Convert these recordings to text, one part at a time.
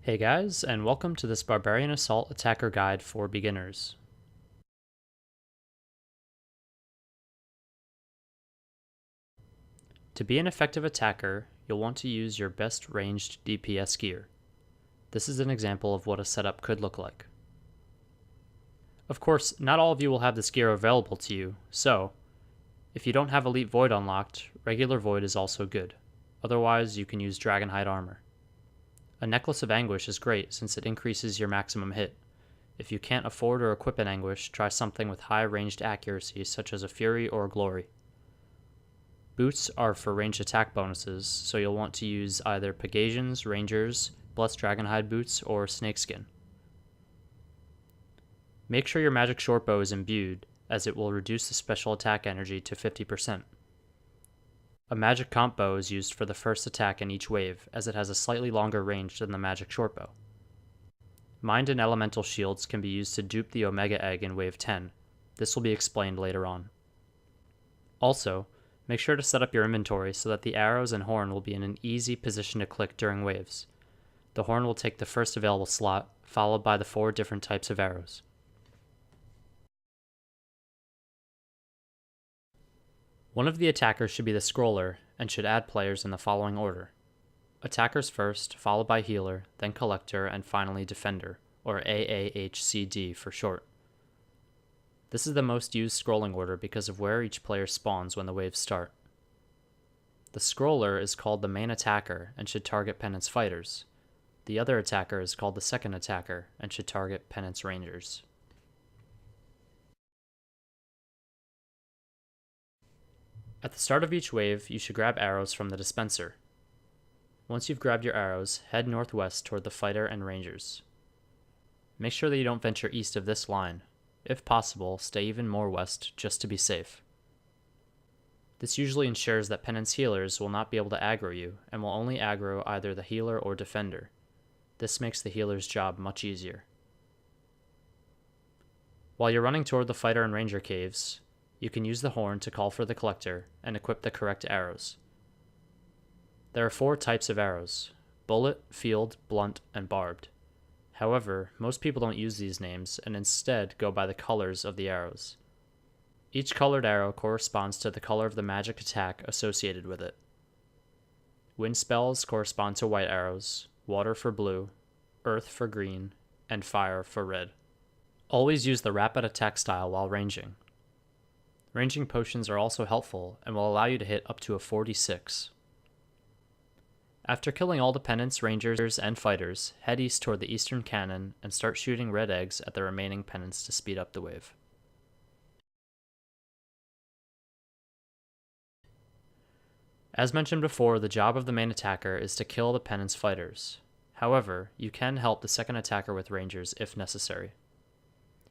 Hey guys, and welcome to this Barbarian Assault Attacker Guide for beginners. To be an effective attacker, you'll want to use your best ranged DPS gear. This is an example of what a setup could look like. Of course, not all of you will have this gear available to you, so if you don't have Elite Void unlocked, regular Void is also good. Otherwise, you can use Dragonhide armor. A Necklace of Anguish is great since it increases your maximum hit. If you can't afford or equip an Anguish, try something with high ranged accuracy such as a Fury or a Glory. Boots are for ranged attack bonuses, so you'll want to use either Pegasians, Rangers, Blessed Dragonhide boots, or Snakeskin. Make sure your magic shortbow is imbued, as it will reduce the special attack energy to 50%. A magic comp bow is used for the first attack in each wave, as it has a slightly longer range than the magic shortbow. Mind and elemental shields can be used to dupe the Omega Egg in wave 10. This will be explained later on. Also, make sure to set up your inventory so that the arrows and horn will be in an easy position to click during waves. The horn will take the first available slot, followed by the 4 different types of arrows. One of the attackers should be the scroller, and should add players in the following order. Attackers first, followed by healer, then collector, and finally defender, or AAHCD for short. This is the most used scrolling order because of where each player spawns when the waves start. The scroller is called the main attacker and should target penance fighters. The other attacker is called the second attacker and should target penance rangers. At the start of each wave, you should grab arrows from the dispenser. Once you've grabbed your arrows, head northwest toward the fighter and rangers. Make sure that you don't venture east of this line. If possible, stay even more west just to be safe. This usually ensures that penance healers will not be able to aggro you, and will only aggro either the healer or defender. This makes the healer's job much easier. While you're running toward the fighter and ranger caves, you can use the horn to call for the collector and equip the correct arrows. There are 4 types of arrows: bullet, field, blunt, and barbed. However, most people don't use these names and instead go by the colors of the arrows. Each colored arrow corresponds to the color of the magic attack associated with it. Wind spells correspond to white arrows, water for blue, earth for green, and fire for red. Always use the rapid attack style while ranging. Ranging potions are also helpful and will allow you to hit up to a 46. After killing all the penance, rangers, and fighters, head east toward the eastern cannon and start shooting red eggs at the remaining penance to speed up the wave. As mentioned before, the job of the main attacker is to kill the penance fighters. However, you can help the second attacker with rangers if necessary.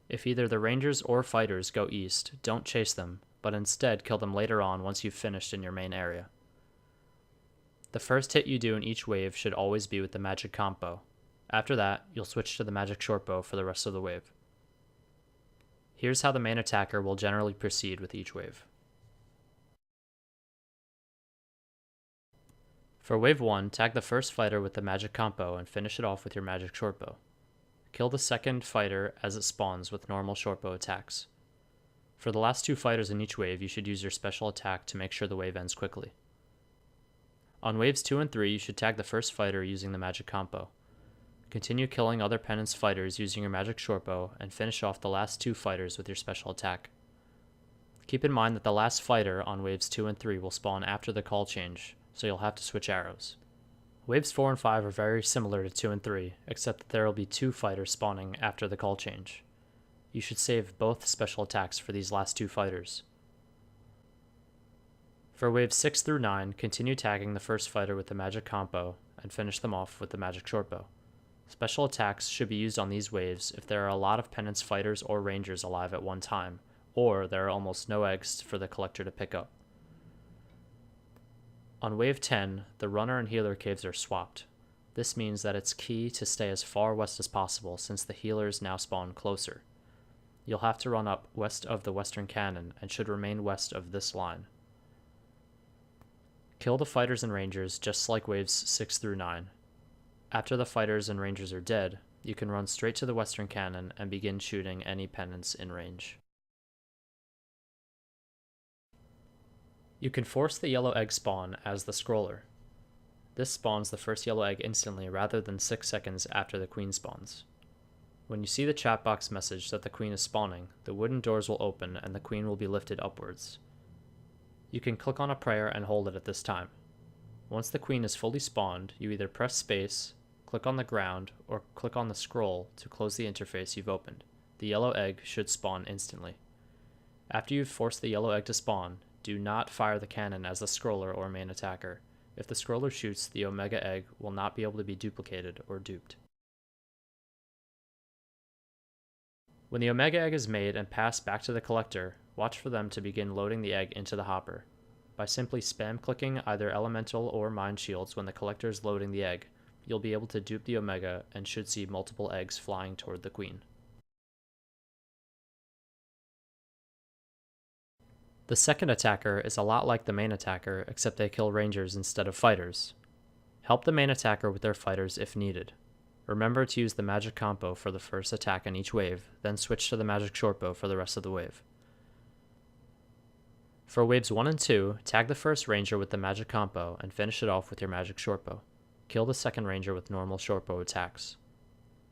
If either the rangers or fighters go east, don't chase them, but instead kill them later on once you've finished in your main area. The first hit you do in each wave should always be with the magic combo. After that, you'll switch to the magic shortbow for the rest of the wave. Here's how the main attacker will generally proceed with each wave. For wave 1, tag the first fighter with the magic combo and finish it off with your magic shortbow. Kill the second fighter as it spawns with normal shortbow attacks. For the last 2 fighters in each wave, you should use your special attack to make sure the wave ends quickly. On waves 2 and 3, you should tag the first fighter using the magic combo. Continue killing other penance fighters using your magic shortbow and finish off the last 2 fighters with your special attack. Keep in mind that the last fighter on waves 2 and 3 will spawn after the call change, so you'll have to switch arrows. Waves 4 and 5 are very similar to 2 and 3, except that there will be 2 fighters spawning after the call change. You should save both special attacks for these last 2 fighters. For waves 6 through 9, continue tagging the first fighter with the magic combo and finish them off with the magic shortbow. Special attacks should be used on these waves if there are a lot of penance fighters or rangers alive at one time, or there are almost no eggs for the collector to pick up. On wave 10, the runner and healer caves are swapped. This means that it's key to stay as far west as possible since the healers now spawn closer. You'll have to run up west of the western cannon and should remain west of this line. Kill the fighters and rangers just like waves 6 through 9. After the fighters and rangers are dead, you can run straight to the western cannon and begin shooting any pennants in range. You can force the yellow egg spawn as the scroller. This spawns the first yellow egg instantly rather than 6 seconds after the queen spawns. When you see the chat box message that the queen is spawning, the wooden doors will open and the queen will be lifted upwards. You can click on a prayer and hold it at this time. Once the queen is fully spawned, you either press space, click on the ground, or click on the scroll to close the interface you've opened. The yellow egg should spawn instantly. After you've forced the yellow egg to spawn, do not fire the cannon as the scroller or main attacker. If the scroller shoots, the omega egg will not be able to be duplicated or duped. When the omega egg is made and passed back to the collector, watch for them to begin loading the egg into the hopper. By simply spam clicking either elemental or mind shields when the collector is loading the egg, you'll be able to dupe the omega and should see multiple eggs flying toward the queen. The second attacker is a lot like the main attacker, except they kill rangers instead of fighters. Help the main attacker with their fighters if needed. Remember to use the magic combo for the first attack in each wave, then switch to the magic shortbow for the rest of the wave. For waves 1 and 2, tag the first ranger with the magic combo and finish it off with your magic shortbow. Kill the second ranger with normal shortbow attacks.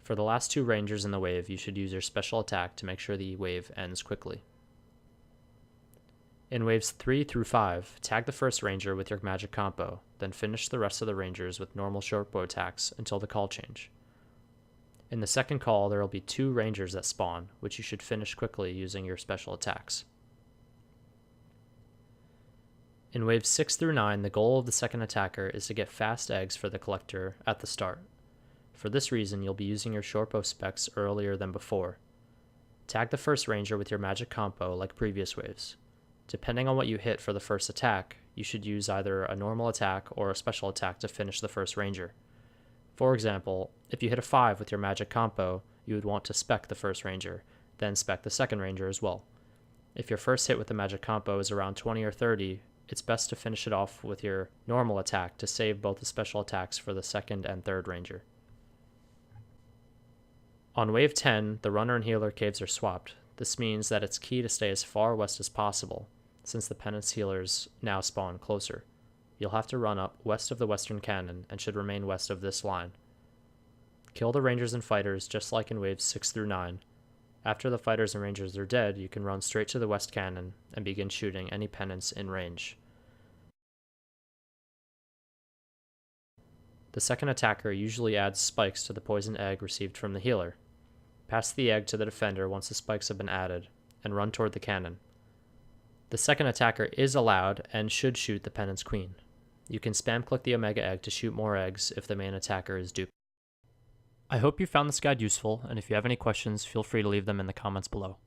For the last 2 rangers in the wave, you should use your special attack to make sure the wave ends quickly. In waves 3 through 5, tag the first ranger with your magic combo, then finish the rest of the rangers with normal shortbow attacks until the call change. In the second call, there will be 2 rangers that spawn, which you should finish quickly using your special attacks. In waves 6 through 9, the goal of the second attacker is to get fast eggs for the collector at the start. For this reason, you'll be using your shortbow specs earlier than before. Tag the first ranger with your magic combo like previous waves. Depending on what you hit for the first attack, you should use either a normal attack or a special attack to finish the first ranger. For example, if you hit a 5 with your magic combo, you would want to spec the first ranger, then spec the second ranger as well. If your first hit with the magic combo is around 20 or 30, it's best to finish it off with your normal attack to save both the special attacks for the second and third ranger. On wave 10, the runner and healer caves are swapped. This means that it's key to stay as far west as possible, since the penance healers now spawn closer. You'll have to run up west of the western cannon and should remain west of this line. Kill the rangers and fighters just like in waves 6 through 9. After the fighters and rangers are dead, you can run straight to the west cannon and begin shooting any penance in range. The second attacker usually adds spikes to the poison egg received from the healer. Pass the egg to the defender once the spikes have been added, and run toward the cannon. The second attacker is allowed and should shoot the penance queen. You can spam click the omega egg to shoot more eggs if the main attacker is duped. I hope you found this guide useful, and if you have any questions, feel free to leave them in the comments below.